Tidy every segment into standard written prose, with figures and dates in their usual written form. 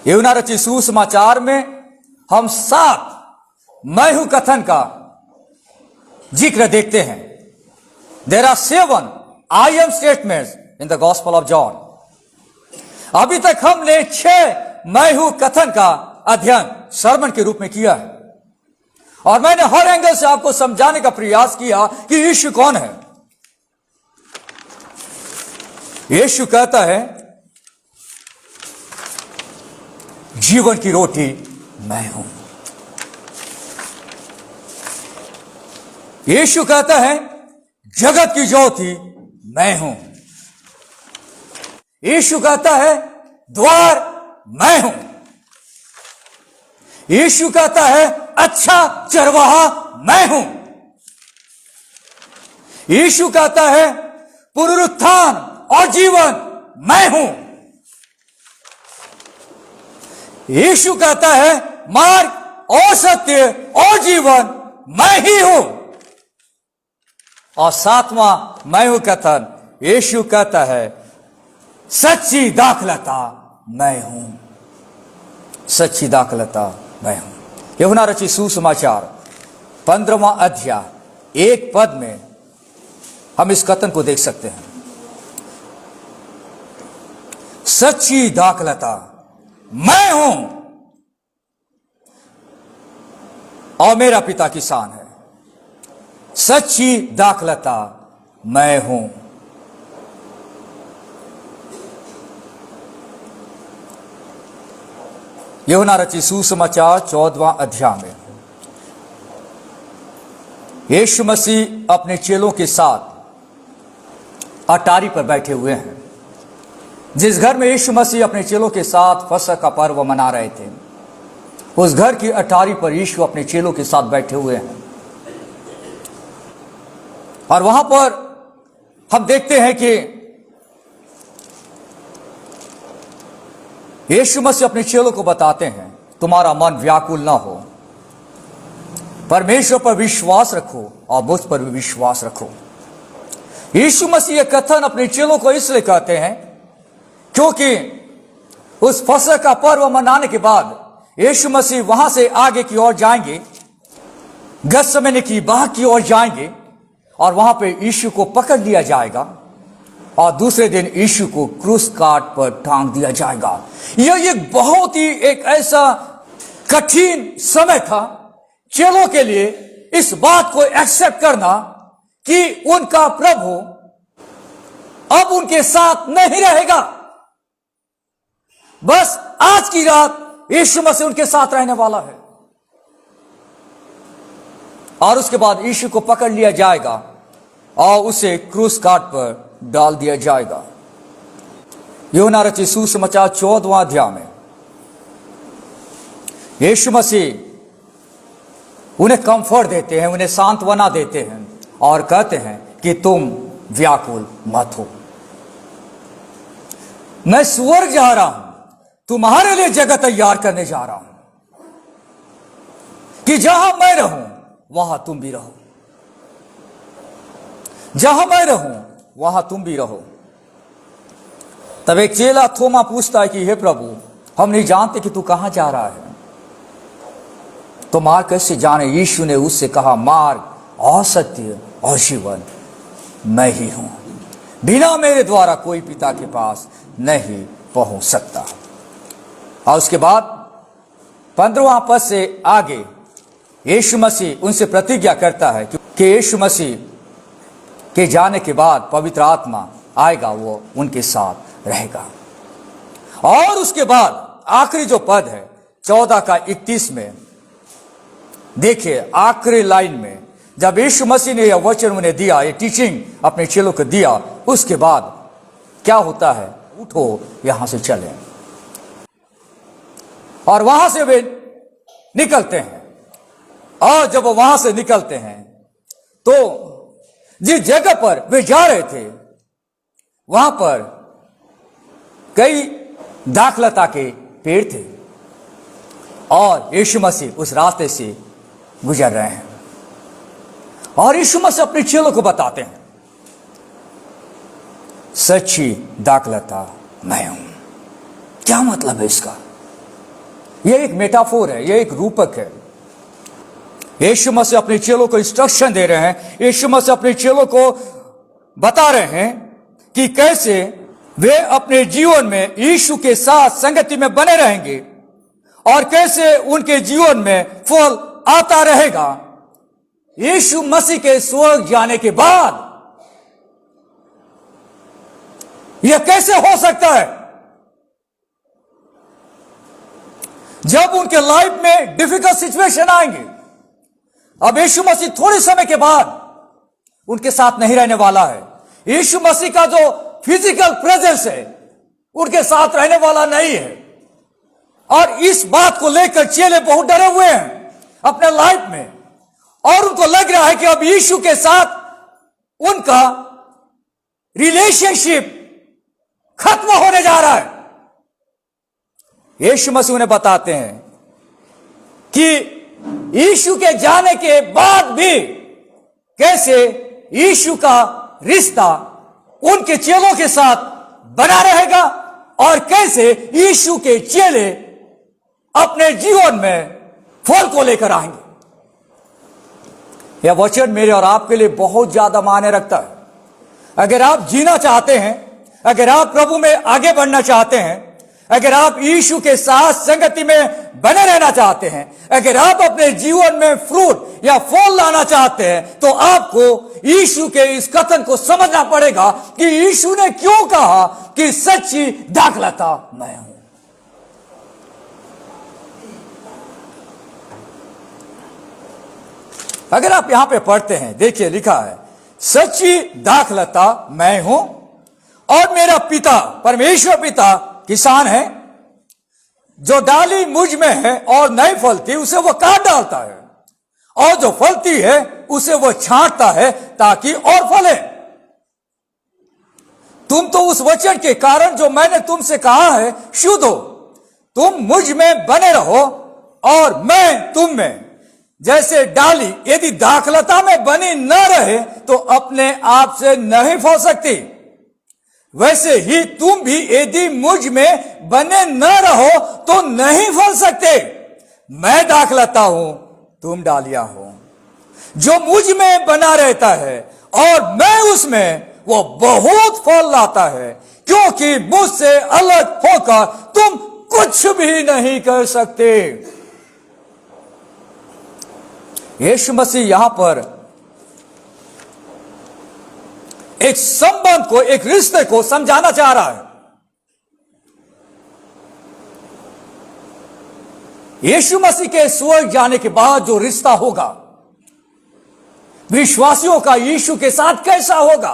यूहन्ना रचित सुसमाचार में हम 7 मैं हूं कथन का जिक्र देखते हैं। There are 7 I am statements in the gospel of John. अभी तक हमने 6 मैं हूं कथन का अध्ययन सर्मन के रूप में किया है, और मैंने हर एंगल से आपको समझाने का प्रयास किया कि यीशु कौन है। यीशु कहता है जीवन की रोटी मैं हूं। यीशु कहता है जगत की ज्योति मैं हूं। यीशु कहता है द्वार मैं हूं। यीशु कहता है अच्छा चरवाहा मैं हूं। यीशु कहता है पुनरुत्थान और जीवन मैं हूं। यीशु कहता है मार्ग और सत्य और जीवन मैं ही हूं। और 7वां मैं हूं कथन, यीशु कहता है सच्ची दाखलता मैं हूं। सच्ची दाखलता मैं हूं। यूहन्ना रचित सुसमाचार 15वां अध्याय 1 पद में हम इस कथन को देख सकते हैं। सच्ची दाखलता मैं हूं और मेरा पिता किसान है। सच्ची दाखलता मैं हूं। यूहन्ना रचित सुसमाचार 14वां अध्याय में यीशु मसीह अपने चेलों के साथ अटारी पर बैठे हुए हैं। जिस घर में यीशु मसीह अपने चेलों के साथ फसह का पर्व मना रहे थे, उस घर की अटारी पर यीशु अपने चेलों के साथ बैठे हुए हैं। और वहां पर हम देखते हैं कि यीशु मसीह अपने चेलों को बताते हैं तुम्हारा मन व्याकुल ना हो, परमेश्वर पर विश्वास रखो और मुझ पर भी विश्वास रखो। यीशु मसीह यह कथन अपने चेलों को इसलिए कहते हैं क्योंकि उस फसह का पर्व मनाने के बाद यीशु मसीह वहां से आगे की ओर जाएंगे, गतसमनी की बाग की ओर जाएंगे, और वहां पे यीशु को पकड़ लिया जाएगा और दूसरे दिन यीशु को क्रूस काट पर टांग दिया जाएगा। यह एक बहुत ही एक ऐसा कठिन समय था चेलों के लिए इस बात को एक्सेप्ट करना कि उनका प्रभु अब उनके साथ नहीं रहेगा। बस आज की रात यीशु मसीह उनके साथ रहने वाला है और उसके बाद यीशु को पकड़ लिया जाएगा और उसे क्रूस काट पर डाल दिया जाएगा। यूहन्ना रचित सुसमाचार 14वां अध्याय में यीशु मसीह उन्हें कंफर्ट देते हैं, उन्हें सांत्वना देते हैं और कहते हैं कि तुम व्याकुल मत हो। मैं स्वर्ग जा रहा हूं, तुम्हारे लिए जगह तैयार करने जा रहा हूं कि जहां मैं रहूं वहां तुम भी रहो। जहां मैं रहूं वहां तुम भी रहो। तब एक चेला थोमा पूछता है कि हे प्रभु, हम नहीं जानते कि तू कहां जा रहा है। तो मार्ग कैसे जाने? यीशु ने उससे कहा मार्ग और सत्य और जीवन मैं ही हूं। बिना मेरे द्वारा कोई पिता के पास नहीं पहुंच सकता। और उसके बाद 15वां पद से आगे यीशु मसीह उनसे प्रतिज्ञा करता है कि यीशु मसीह के जाने के बाद पवित्र आत्मा आएगा, वो उनके साथ रहेगा। और उसके बाद आखिरी जो पद है 14 का 31 में देखिए, आखिरी लाइन में जब यीशु मसीह ने यह वचन उन्हें दिया, ये टीचिंग अपने चेलों को दिया, उसके बाद क्या होता है? उठो यहां से चले। और वहां से वे निकलते हैं। और जब वो वहां से निकलते हैं तो जिस जगह पर वे जा रहे थे वहां पर कई दाखलता के पेड़ थे और यीशु मसीह उस रास्ते से गुजर रहे हैं। और यीशु मसीह अपने चेलों को बताते हैं सच्ची दाखलता मैं हूं। क्या मतलब है इसका? यह एक मेटाफोर है, यह एक रूपक है। यीशु मसीह अपने चेलों को इंस्ट्रक्शन दे रहे हैं, यीशु मसीह अपने चेलों को बता रहे हैं कि कैसे वे अपने जीवन में यीशु के साथ संगति में बने रहेंगे और कैसे उनके जीवन में फल आता रहेगा यीशु मसीह के स्वर्ग जाने के बाद। यह कैसे हो सकता है? जब उनके लाइफ में डिफिकल्ट सिचुएशन आएंगे। अब यीशु मसीह थोड़े समय के बाद उनके साथ नहीं रहने वाला है। यीशु मसीह का जो फिजिकल प्रेजेंस है उनके साथ रहने वाला नहीं है, और इस बात को लेकर चेले बहुत डरे हुए हैं अपने लाइफ में, और उनको लग रहा है कि अब यीशु के साथ उनका रिलेशनशिप खत्म होने जा रहा है। यीशु मसीह उन्हें बताते हैं कि यीशु के जाने के बाद भी कैसे यीशु का रिश्ता उनके चेलों के साथ बना रहेगा और कैसे यीशु के चेले अपने जीवन में फल को लेकर आएंगे। यह वचन मेरे और आपके लिए बहुत ज्यादा मायने रखता है। अगर आप जीना चाहते हैं, अगर आप प्रभु में आगे बढ़ना चाहते हैं, अगर आप यीशु के साथ संगति में बने रहना चाहते हैं, अगर आप अपने जीवन में फ्रूट या फल लाना चाहते हैं, तो आपको यीशु के इस कथन को समझना पड़ेगा कि यीशु ने क्यों कहा कि सच्ची दाखलता मैं हूं। अगर आप यहां पे पढ़ते हैं, देखिए लिखा है, सच्ची दाखलता मैं हूं और मेरा पिता परमेश्वर पिता किसान है। जो डाली मुझ में है और नहीं फलती उसे वो काट डालता है, और जो फलती है उसे वो छांटता है ताकि और फले। तुम तो उस वचन के कारण जो मैंने तुमसे कहा है शुद्ध हो। तुम मुझ में बने रहो और मैं तुम में। जैसे डाली यदि दाखलता में बनी न रहे तो अपने आप से नहीं फल सकती, वैसे ही तुम भी यदि मुझ में बने न रहो तो नहीं फल सकते। मैं दाखलता हूं, तुम डालियां हो। जो मुझ में बना रहता है और मैं उसमें, वो बहुत फल लाता है, क्योंकि मुझसे अलग होकर तुम कुछ भी नहीं कर सकते। यीशु मसीह यहां पर एक संबंध को, एक रिश्ते को समझाना चाह रहा है। यीशु मसीह के स्वर्ग जाने के बाद जो रिश्ता होगा विश्वासियों का यीशु के साथ कैसा होगा।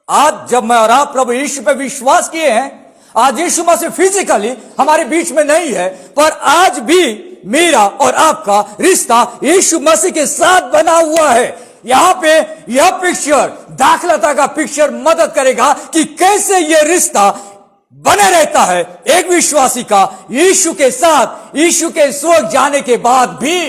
आज जब मैं और आप प्रभु यीशु पे विश्वास किए हैं, आज यीशु मसीह फिजिकली हमारे बीच में नहीं है, पर आज भी मेरा और आपका रिश्ता यीशु मसीह के साथ बना हुआ है। यहां पे यह पिक्चर, दाखलता का पिक्चर मदद करेगा कि कैसे यह रिश्ता बने रहता है एक विश्वासी का यीशु के साथ, यीशु के स्वर्ग जाने के बाद भी।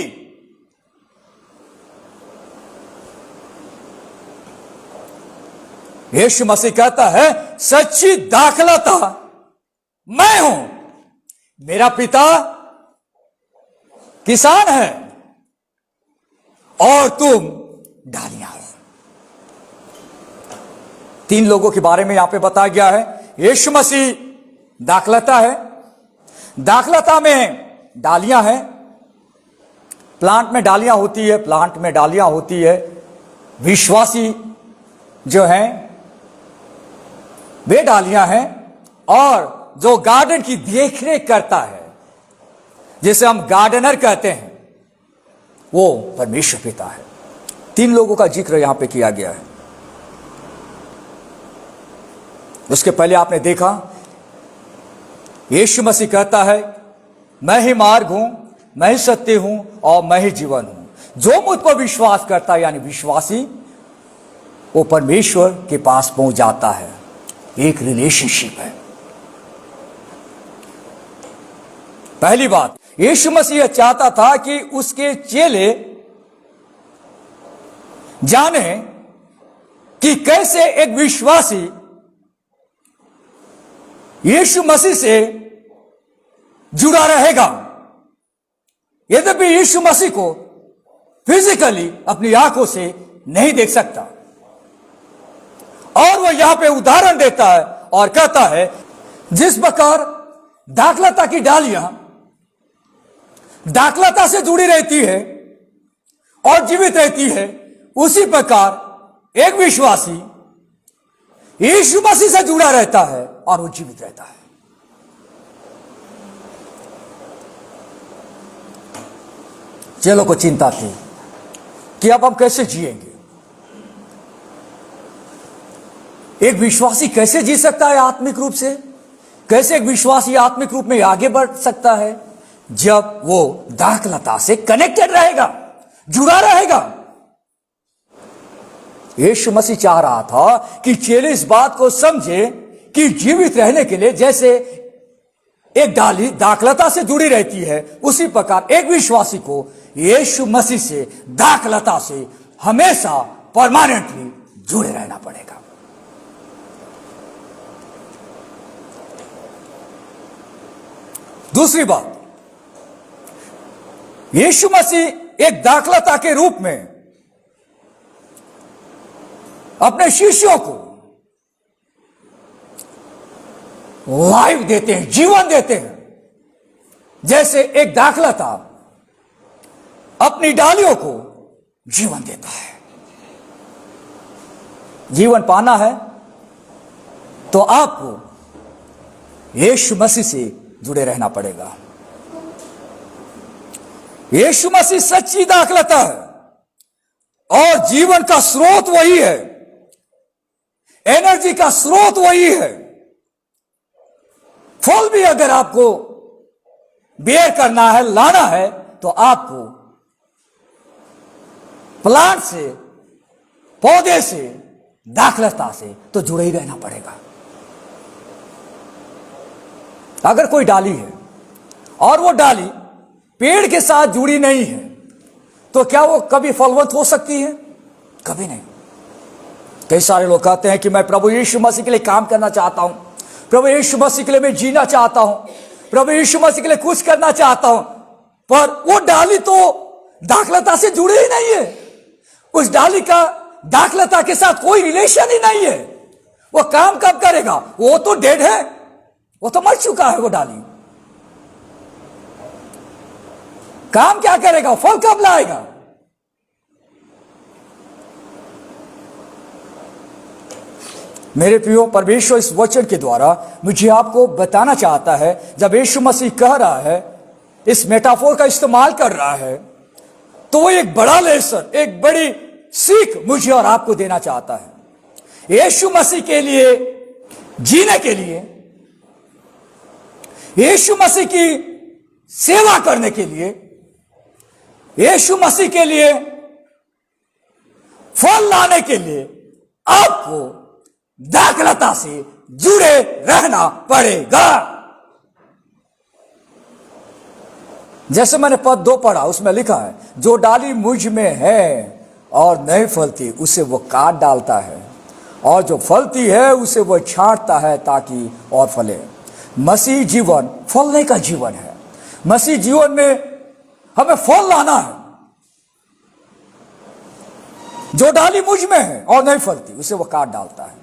यीशु मसीह कहता है, सच्ची दाखलता मैं हूं, मेरा पिता किसान है और तुम डालियां हो। 3 लोगों के बारे में यहां पे बताया गया है। यीशु मसीह दाखलता है, दाखलता में डालियां हैं। प्लांट में डालियां होती है, प्लांट में डालियां होती है। विश्वासी जो हैं वे डालियां हैं, और जो गार्डन की देखरेख करता है, जिसे हम गार्डनर कहते हैं, वो परमेश्वर पिता है। 3 लोगों का जिक्र यहां पे किया गया है। उसके पहले आपने देखा यीशु मसीह कहता है, मैं ही मार्ग हूं, मैं ही सत्य हूं और मैं ही जीवन हूं। जो मुझ पर विश्वास करता है, यानी विश्वासी, वो परमेश्वर के पास पहुंच जाता है। एक रिलेशनशिप है। पहली बात, यीशु मसीह चाहता था कि उसके चेले जाने कि कैसे एक विश्वासी यीशु मसीह से जुड़ा रहेगा, यद्यपि यीशु मसीह को फिजिकली अपनी आंखों से नहीं देख सकता। और वह यहां पे उदाहरण देता है और कहता है, जिस प्रकार दाखलता की डालियां दाखलता से जुड़ी रहती है और जीवित रहती है, उसी प्रकार एक विश्वासी यीशु मसीह से जुड़ा रहता है और वो जीवित रहता है। चेलों को चिंता थी कि अब हम कैसे जिएंगे। एक विश्वासी कैसे जी सकता है आत्मिक रूप से? कैसे एक विश्वासी आत्मिक रूप में आगे बढ़ सकता है? जब वो दाखलता से कनेक्टेड रहेगा, जुड़ा रहेगा। यीशु मसीह चाह रहा था कि चेले इस बात को समझे कि जीवित रहने के लिए जैसे एक डाली दाखलता से जुड़ी रहती है, उसी प्रकार एक विश्वासी को यीशु मसीह से दाखलता से हमेशा परमानेंटली जुड़े रहना पड़ेगा। दूसरी बात, यीशु मसीह एक दाखलता के रूप में अपने शिष्यों को लाइफ देते हैं, जीवन देते हैं। जैसे एक दाखलता अपनी डालियों को जीवन देता है। जीवन पाना है तो आपको यीशु मसीह से जुड़े रहना पड़ेगा। यीशु मसीह सच्ची दाखलता है और जीवन का स्रोत वही है, एनर्जी का स्रोत वही है। फल भी अगर आपको बेयर करना है, लाना है, तो आपको प्लांट से, पौधे से, दाखलता से तो जुड़े ही रहना पड़ेगा। अगर कोई डाली है और वो डाली पेड़ के साथ जुड़ी नहीं है, तो क्या वो कभी फलवंत हो सकती है? कभी नहीं। कई सारे लोग कहते हैं कि मैं प्रभु यीशु मसीह के लिए काम करना चाहता हूं, प्रभु यीशु मसीह के लिए मैं जीना चाहता हूं, प्रभु यीशु मसीह के लिए कुछ करना चाहता हूं, पर वो डाली तो दाखलता से जुड़ी ही नहीं है। उस डाली का दाखलता के साथ कोई रिलेशन ही नहीं है। वो काम कब करेगा? वो तो डेड है, वो तो मर चुका है। वो डाली काम क्या करेगा? फल कब लाएगा? मेरे प्रियो, परमेश्वर इस वचन के द्वारा मुझे आपको बताना चाहता है, जब यीशु मसीह कह रहा है, इस मेटाफोर का इस्तेमाल कर रहा है, तो वो एक बड़ा लेसन, एक बड़ी सीख मुझे और आपको देना चाहता है। यीशु मसीह के लिए जीने के लिए, यीशु मसीह की सेवा करने के लिए, यीशु मसीह के लिए फल लाने के लिए आपको दाखलता से जुड़े रहना पड़ेगा। जैसे मैंने पद 2 पढ़ा, उसमें लिखा है, जो डाली मुझ में है और नहीं फलती उसे वो काट डालता है, और जो फलती है उसे वो छांटता है ताकि और फले। मसीह जीवन फलने का जीवन है। मसीह जीवन में हमें फल लाना है। जो डाली मुझ में है और नहीं फलती उसे वो काट डालता है।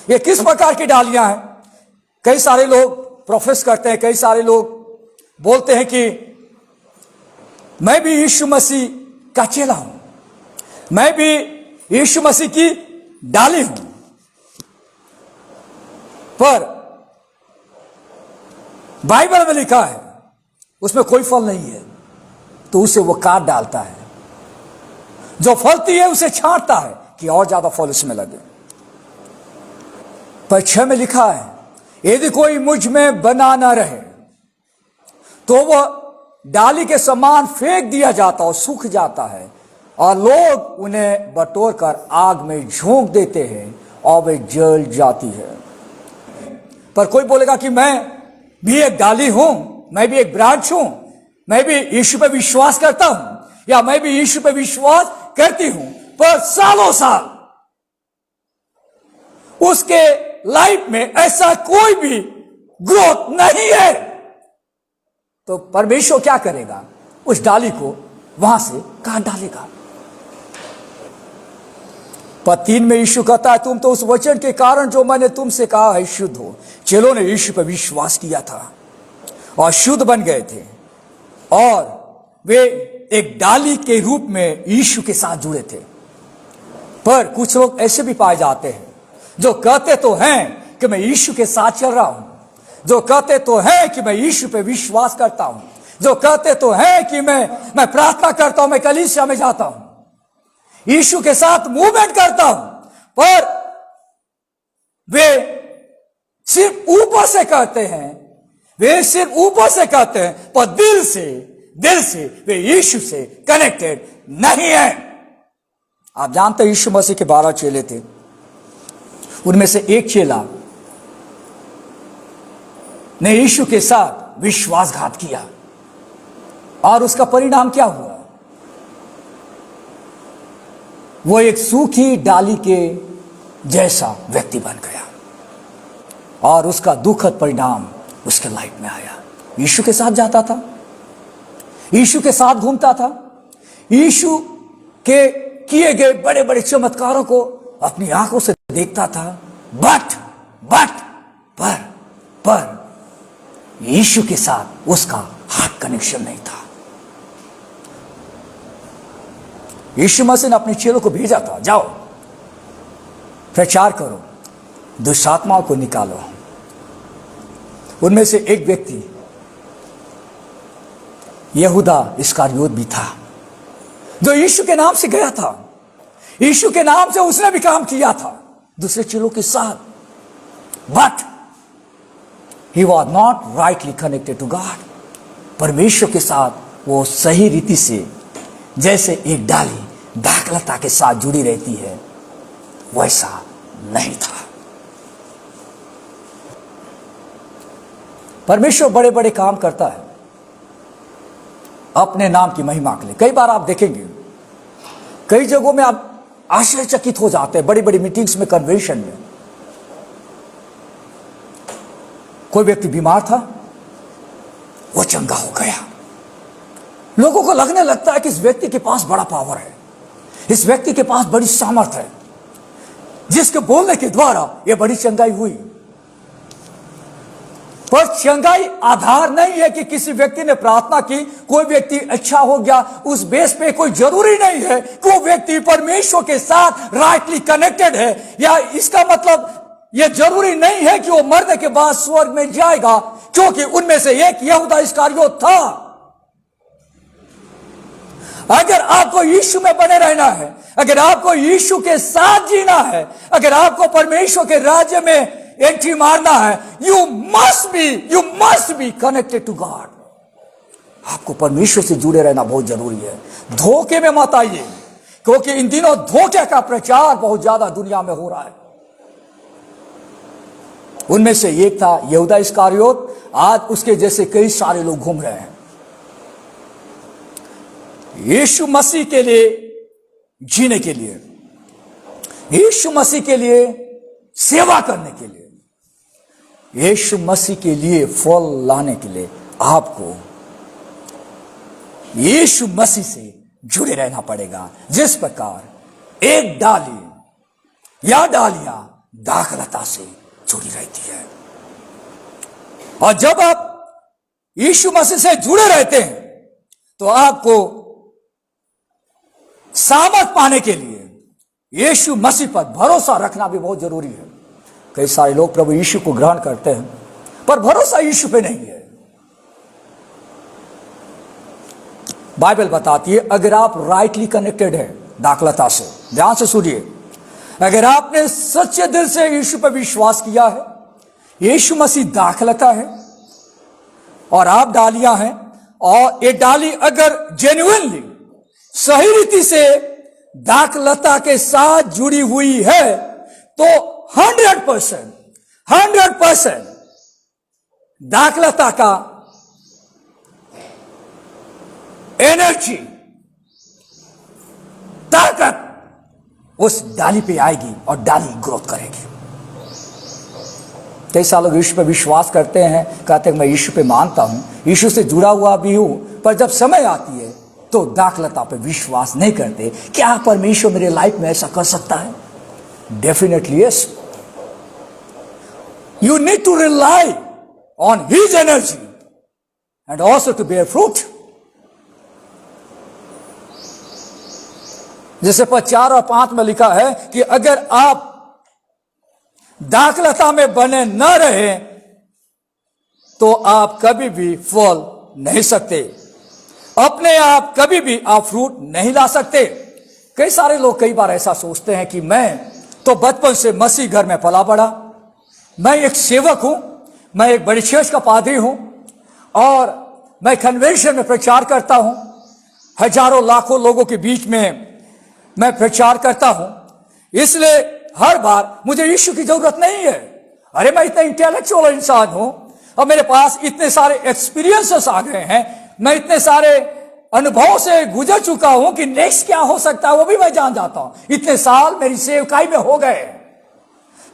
ये किस प्रकार की डालियां हैं? कई सारे लोग प्रोफेस करते हैं, कई सारे लोग बोलते हैं कि मैं भी यीशु मसीह का चेला हूं, मैं भी यीशु मसीह की डाली हूं, पर बाइबल में लिखा है उसमें कोई फल नहीं है, तो उसे वो काट डालता है। जो फलती है उसे छांटता है कि और ज्यादा फल उसमें लगे। पर 6 में लिखा है, यदि कोई मुझ में बना ना रहे तो वह डाली के समान फेंक दिया जाता और सूख जाता है, और लोग उन्हें बटोर कर आग में झोंक देते हैं और वे जल जाती है। पर कोई बोलेगा कि मैं भी एक डाली हूं, मैं भी एक ब्रांच हूं, मैं भी यीशु पे विश्वास करता हूं, या मैं भी यीशु पे विश्वास करती हूं, पर सालों साल उसके लाइफ में ऐसा कोई भी ग्रोथ नहीं है, तो परमेश्वर क्या करेगा? उस डाली को वहां से काट डालेगा। पर 3 में यीशु कहता है, तुम तो उस वचन के कारण जो मैंने तुमसे कहा है शुद्ध हो। चेलों ने यीशु पर विश्वास किया था और शुद्ध बन गए थे, और वे एक डाली के रूप में यीशु के साथ जुड़े थे। पर कुछ लोग ऐसे भी पाए जाते हैं जो कहते तो हैं कि मैं यीशु के साथ चल रहा हूं, जो कहते तो हैं कि मैं यीशु पे विश्वास करता हूं, जो कहते तो हैं कि मैं प्रार्थना करता हूं, मैं कलीसिया में जाता हूं, यीशु के साथ मूवमेंट करता हूं, पर वे सिर्फ ऊपर से कहते हैं, वे सिर्फ ऊपर से कहते हैं, पर दिल से वे यीशु से कनेक्टेड नहीं है। आप जानते हैं यीशु मसीह के 12 चेले थे, उनमें से एक चेला ने यीशु के साथ विश्वासघात किया, और उसका परिणाम क्या हुआ? वो एक सूखी डाली के जैसा व्यक्ति बन गया, और उसका दुखद परिणाम उसके लाइफ में आया। यीशु के साथ जाता था, यीशु के साथ घूमता था, यीशु के किए गए बड़े बड़े चमत्कारों को अपनी आंखों से देखता था, पर यीशु के साथ उसका हार्ट कनेक्शन नहीं था। यीशु मसीह ने अपने चेलों को भेजा था, जाओ प्रचार करो, दुष्ट आत्माओं को निकालो। उनमें से एक व्यक्ति यहूदा इस्करियोत भी था, जो यीशु के नाम से गया था, यीशु के नाम से उसने भी काम किया था दूसरे चेलों के साथ, but he was not rightly connected to God. परमेश्वर के साथ वो सही रीति से, जैसे एक डाली दाखलता के साथ जुड़ी रहती है, वैसा नहीं था। परमेश्वर बड़े बड़े काम करता है अपने नाम की महिमा के लिए। कई बार आप देखेंगे, कई जगहों में आप आश्चर्यचकित हो जाते हैं, बड़ी बड़ी मीटिंग्स में, कन्वेंशन में। कोई व्यक्ति बीमार था, वो चंगा हो गया। लोगों को लगने लगता है कि इस व्यक्ति के पास बड़ा पावर है, इस व्यक्ति के पास बड़ी सामर्थ्य है, जिसके बोलने के द्वारा यह बड़ी चंगाई हुई। पर चंगाई आधार नहीं है कि किसी व्यक्ति ने प्रार्थना की, कोई व्यक्ति अच्छा हो गया, उस बेस पे कोई जरूरी नहीं है कि वो व्यक्ति परमेश्वर के साथ राइटली कनेक्टेड है, या इसका मतलब यह जरूरी नहीं है कि वो मरने के बाद स्वर्ग में जाएगा, क्योंकि उनमें से एक यहूदा इस्करियोत था। अगर आपको यीशु में बने रहना है, अगर आपको यीशु के साथ जीना है, अगर आपको परमेश्वर के राज्य में एंट्री मारना है, you must be connected to God. आपको परमेश्वर से जुड़े रहना बहुत जरूरी है। धोखे में मत आइए, क्योंकि इन दिनों धोखे का प्रचार बहुत ज्यादा दुनिया में हो रहा है। उनमें से एक था यहूदा इस्करियोत, आज उसके जैसे कई सारे लोग घूम रहे हैं। यीशु मसीह के लिए जीने के लिए, यीशु मसीह के लिए सेवा करने के लिए, यीशु मसीह के लिए फल लाने के लिए आपको यीशु मसीह से जुड़े रहना पड़ेगा। जिस प्रकार एक डाली या डालियां दाखलता से जुड़ी रहती है, और जब आप यीशु मसीह से जुड़े रहते हैं तो आपको सामर्थ पाने के लिए यीशु मसीह पर भरोसा रखना भी बहुत जरूरी है। कई सारे लोग प्रभु यीशु को ग्रहण करते हैं, पर भरोसा यीशु पे नहीं है। बाइबल बताती है, अगर आप राइटली कनेक्टेड है दाखलता से, ध्यान से सुनिए, अगर आपने सच्चे दिल से यीशु पर विश्वास किया है, यीशु मसीह दाखलता है और आप डालियां हैं, और ये डाली अगर जेन्युइनली सही रीति से दाखलता के साथ जुड़ी हुई है, तो 100% दाखलता का एनर्जी, ताकत उस डाली पे आएगी और डाली ग्रोथ करेगी। कई सालों यीशु पे विश्वास करते हैं, कहते हैं मैं यीशु पे मानता हूं, यीशु से जुड़ा हुआ भी हूं, पर जब समय आती है तो दाखलता पे विश्वास नहीं करते। क्या परमेश्वर मेरे लाइफ में ऐसा कर सकता है? Definitely yes. You need to rely on his energy and also to bear fruit. जैसे पद 4 और 5 में लिखा है कि अगर आप दाखलता में बने न रहे तो आप कभी भी फल नहीं सकते, अपने आप कभी भी आप फ्रूट नहीं ला सकते। कई सारे लोग कई बार ऐसा सोचते हैं कि मैं तो बचपन से मसीह घर में पला बड़ा, मैं एक सेवक हूं, मैं एक बड़ी चर्च का पादरी हूं और मैं कन्वेंशन में प्रचार करता हूं, हजारों लाखों लोगों के बीच में मैं प्रचार करता हूं, इसलिए हर बार मुझे यीशु की जरूरत नहीं है। अरे मैं इतना इंटेलेक्चुअल इंसान हूं और मेरे पास इतने सारे एक्सपीरियंसेस आ गए हैं, मैं इतने सारे अनुभव से गुजर चुका हूं कि नेक्स्ट क्या हो सकता है वो भी मैं जान जाता हूं। इतने साल मेरी सेवकाई में हो गए।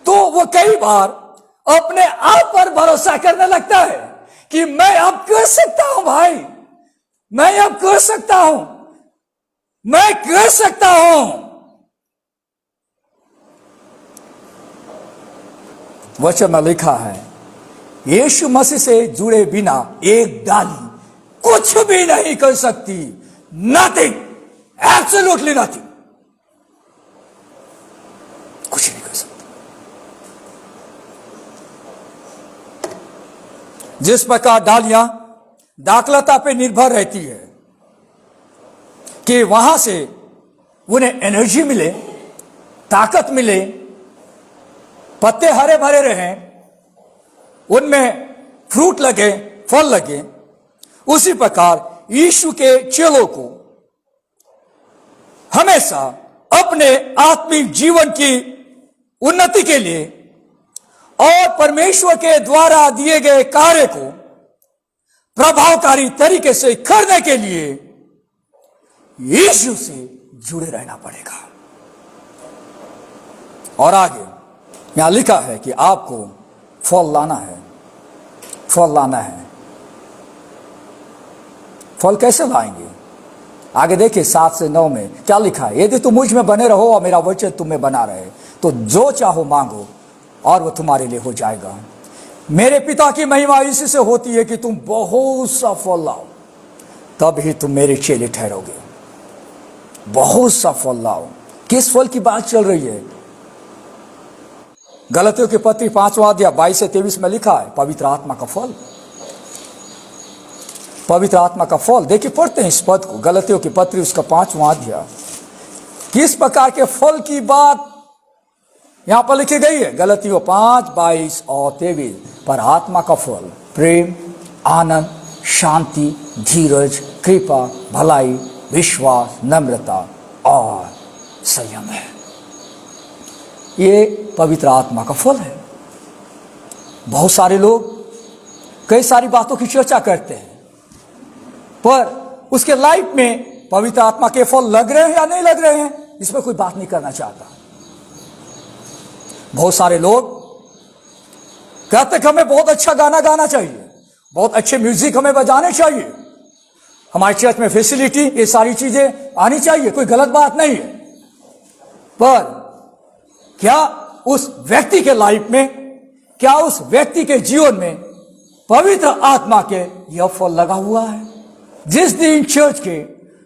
तो वो कई बार अपने आप पर भरोसा करने लगता है कि मैं अब कर सकता हूं भाई, मैं अब कर सकता हूं, मैं कर सकता हूं। वचन में लिखा है यीशु मसीह से जुड़े बिना एक डाली कुछ भी नहीं कर सकती। नथिंग, एब्सोल्युटली नथिंग, कुछ नहीं कर सकती। जिस प्रकार डालियां दाखलता पे निर्भर रहती है कि वहां से उन्हें एनर्जी मिले, ताकत मिले, पत्ते हरे भरे रहें, उनमें फ्रूट लगे, फल लगे, उसी प्रकार यीशु के चेलों को हमेशा अपने आत्मिक जीवन की उन्नति के लिए और परमेश्वर के द्वारा दिए गए कार्य को प्रभावकारी तरीके से करने के लिए यीशु से जुड़े रहना पड़ेगा। और आगे यहां लिखा है कि आपको फल लाना है, फल लाना है। फल कैसे लाएंगे? आगे देखिए 7 से 9 में क्या लिखा है, यदि तुम मुझ में बने रहो और मेरा वचन तुम में बना रहे तो जो चाहो मांगो और वो तुम्हारे लिए हो जाएगा। मेरे पिता की महिमा इसी से होती है कि तुम बहुत सा फल लाओ, तब ही तुम मेरे चेले ठहरोगे। बहुत सा फल लाओ। किस फल की बात चल रही है? गलतियों के पत्री 5वां अध्याय 22 से 23 में लिखा है पवित्र आत्मा का फल। पवित्र आत्मा का फल देखिए, पढ़ते हैं इस पद को, गलतियों की पत्री उसका 5वां अध्याय। किस प्रकार के फल की बात यहां पर लिखी गई है? गलतियों 5, 22 और 23। पर आत्मा का फल प्रेम, आनंद, शांति, धीरज, कृपा, भलाई, विश्वास, नम्रता और संयम है। ये पवित्र आत्मा का फल है। बहुत सारे लोग कई सारी बातों की चर्चा करते हैं, पर उसके लाइफ में पवित्र आत्मा के फल लग रहे हैं या नहीं लग रहे हैं, इसमें कोई बात नहीं करना चाहता। बहुत सारे लोग कहते कि हमें बहुत अच्छा गाना गाना चाहिए, बहुत अच्छे म्यूजिक हमें बजाने चाहिए, हमारे चर्च में फैसिलिटी, ये सारी चीजें आनी चाहिए, कोई गलत बात नहीं है। पर क्या उस व्यक्ति के लाइफ में, क्या उस व्यक्ति के जीवन में पवित्र आत्मा के यह फल लगा हुआ है? जिस दिन चर्च के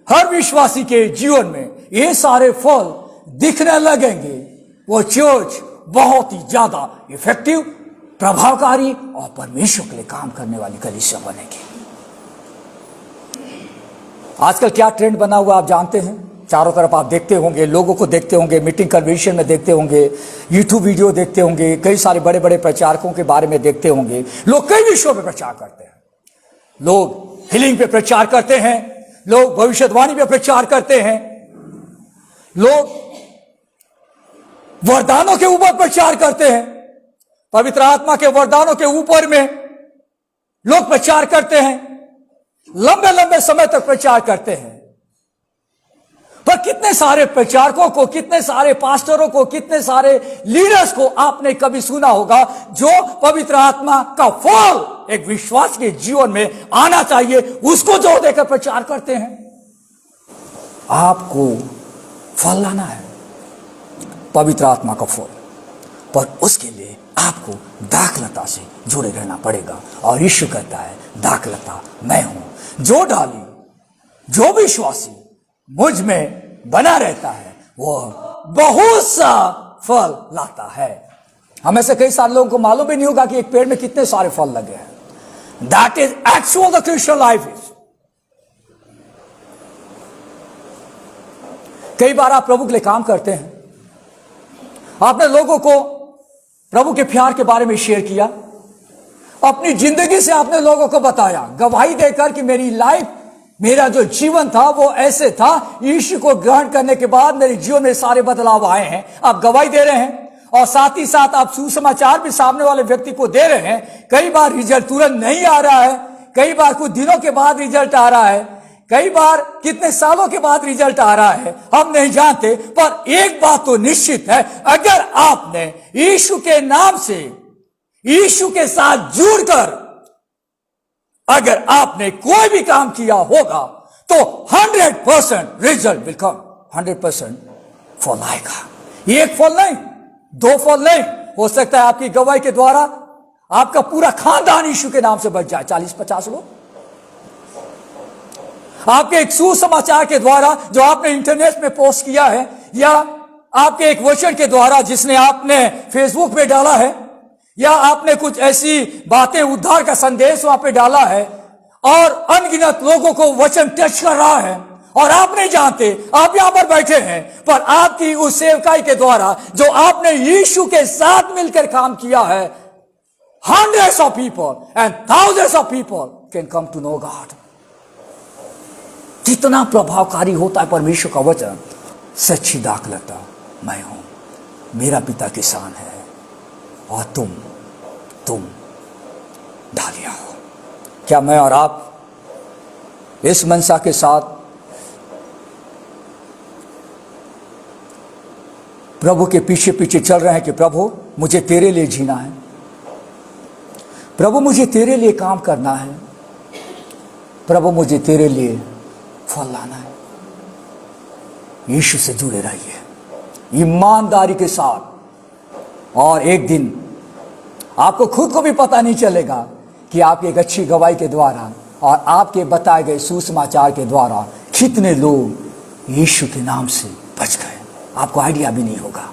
हर विश्वासी के जीवन में ये सारे फल दिखने लगेंगे, वो चर्च बहुत ही ज्यादा इफेक्टिव, प्रभावकारी और परमेश्वर के लिए काम करने वाली कलीसिया बनेगी। आजकल क्या ट्रेंड बना हुआ आप जानते हैं? चारों तरफ आप देखते होंगे, लोगों को देखते होंगे, मीटिंग कन्वेंशन में देखते होंगे, यूट्यूब वीडियो देखते होंगे, कई सारे बड़े बड़े प्रचारकों के बारे में देखते होंगे। लोग कई विषयों पे प्रचार करते हैं। लोग हीलिंग पे प्रचार करते हैं, लोग भविष्यवाणी पे प्रचार करते हैं, लोग वरदानों के ऊपर प्रचार करते हैं, पवित्र आत्मा के वरदानों के ऊपर में लोग प्रचार करते हैं, लंबे लंबे समय तक प्रचार करते हैं। पर कितने सारे प्रचारकों को, कितने सारे पास्टरों को, कितने सारे लीडर्स को आपने कभी सुना होगा जो पवित्र आत्मा का फल एक विश्वास के जीवन में आना चाहिए, उसको जोर देकर प्रचार करते हैं। आपको फल लाना है, पवित्र आत्मा का फल, पर उसके लिए आपको दाखलता से जुड़े रहना पड़ेगा। और यीशु कहता है दाखलता मैं हूं, जो डाली, जो विश्वासी मुझ में बना रहता है वो बहुत सा फल लाता है। हमें से कई सारे लोगों को मालूम भी नहीं होगा कि एक पेड़ में कितने सारे फल लगे हैं। That is actual the Christian life is. कई बार आप प्रभु के लिए काम करते हैं, आपने लोगों को प्रभु के प्यार के बारे में शेयर किया, अपनी जिंदगी से आपने लोगों को बताया, गवाही देकर कि मेरी लाइफ, मेरा जो जीवन था वो ऐसे था, यीशु को ग्रहण करने के बाद मेरे जीवन में सारे बदलाव आए हैं। आप गवाही दे रहे हैं और साथ ही साथ आप सुसमाचार भी सामने वाले व्यक्ति को दे रहे हैं। कई बार रिजल्ट तुरंत नहीं आ रहा है, कई बार कुछ दिनों के बाद रिजल्ट आ रहा है, कई बार कितने सालों के बाद रिजल्ट आ रहा है, हम नहीं जानते। पर एक बात तो निश्चित है, अगर आपने यीशु के नाम से, यीशु के साथ जुड़कर अगर आपने कोई भी काम किया होगा तो 100% रिजल्ट विल कम, 100% फल आएगा। एक फल नहीं, दो फल नहीं, हो सकता है आपकी गवाही के द्वारा आपका पूरा खानदान यीशु के नाम से बच जाए, 40-50 लोग। आपके एक सुसमाचार के द्वारा जो आपने इंटरनेट में पोस्ट किया है, या आपके एक वचन के द्वारा जिसने आपने फेसबुक पे डाला है, या आपने कुछ ऐसी बातें, उद्धार का संदेश वहां पे डाला है और अनगिनत लोगों को वचन टच कर रहा है और आप नहीं जानते, आप यहां पर बैठे हैं, पर आपकी उस सेवकाई के द्वारा जो आपने यीशु के साथ मिलकर काम किया है, hundreds of people and thousands of people can come to know God। कितना प्रभावकारी होता है परमेश्वर का वचन। सच्ची दाखलता मैं हूं, मेरा पिता किसान है और तुम डालियां हो। क्या मैं और आप इस मनसा के साथ प्रभु के पीछे पीछे चल रहे हैं कि प्रभु मुझे तेरे लिए जीना है, प्रभु मुझे तेरे लिए काम करना है, प्रभु मुझे तेरे लिए फल लाना है। यीशु से जुड़े रहिए ईमानदारी के साथ, और एक दिन आपको खुद को भी पता नहीं चलेगा कि आपकी एक अच्छी गवाही के द्वारा और आपके बताए गए सुसमाचार के द्वारा कितने लोग यीशु के नाम से बच गए, आपको आइडिया भी नहीं होगा।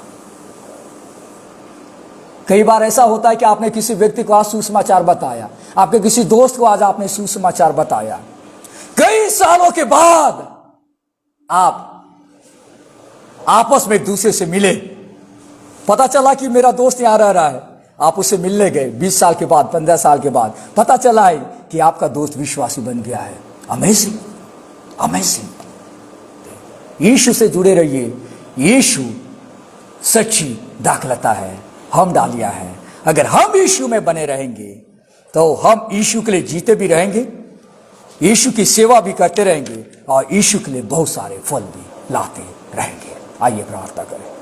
कई बार ऐसा होता है कि आपने किसी व्यक्ति को आज सुसमाचार बताया, आपके किसी दोस्त को आज आपने सुसमाचार बताया, कई सालों के बाद आप आपस में एक दूसरे से मिले, पता चला कि मेरा दोस्त यहां रह रहा है, आप उससे मिलने गए 20 साल के बाद, 15 साल के बाद, पता चला है कि आपका दोस्त विश्वासी बन गया है। Amazing, amazing. यीशु से जुड़े रहिए, यीशु सच्ची दाखलता है, हम डालियां हैं। अगर हम यीशु में बने रहेंगे तो हम यीशु के लिए जीते भी रहेंगे, यीशु की सेवा भी करते रहेंगे और यीशु के लिए बहुत सारे फल भी लाते रहेंगे। आइए प्रार्थना करें।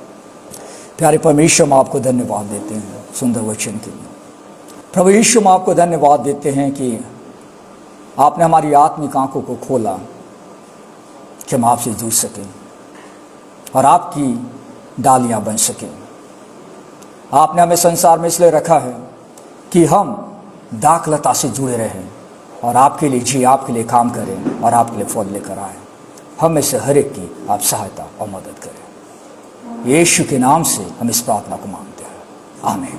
प्यारे परमेश्वर, हम आपको धन्यवाद देते हैं सुंदर वचन के लिए। प्रभु यीशु, हम आपको धन्यवाद देते हैं कि आपने हमारी आत्मिक आंखों को खोला कि हम आपसे जुड़ सकें और आपकी डालियां बन सकें। आपने हमें संसार में इसलिए रखा है कि हम दाखलता से जुड़े रहें और आपके लिए जी, आपके लिए काम करें और आपके लिए फल लेकर आए। हम में से हर एक की आप सहायता और मदद करें। यीशु के नाम से हम इस प्रार्थना को मांगते हैं, आमीन।